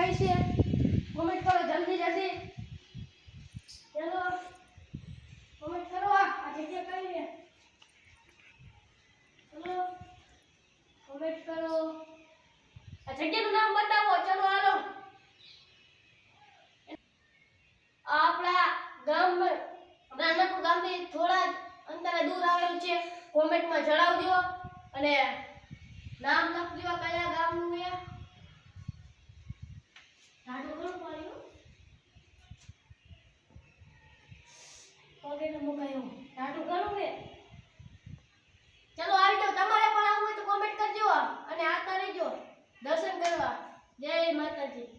કઈ છે કોમેન્ટ કરો જલ્દી જલ્દી ચલો કોમેન્ટ કરો આ જગ્યા કઈ છે ચલો કોમેન્ટ કરો આ જગ્યાનું નામ બતાવો ચલો હાલો આપણા નાનકડું ગામથી થોડા અંતરે દૂર આવેલું છે કોમેન્ટમાં જણાવજો અને નામ લખજો કયા ગામનું છે ઢાઢું ઘણું પાડ્યું પગે મુકાયો ઢાઢું ઘણું છે ચલો આવી જાઓ તમારે પણ આવવું હોય તો કોમેન્ટ કરજો અને આવતા રહેજો દર્શન કરવા જય માતાજી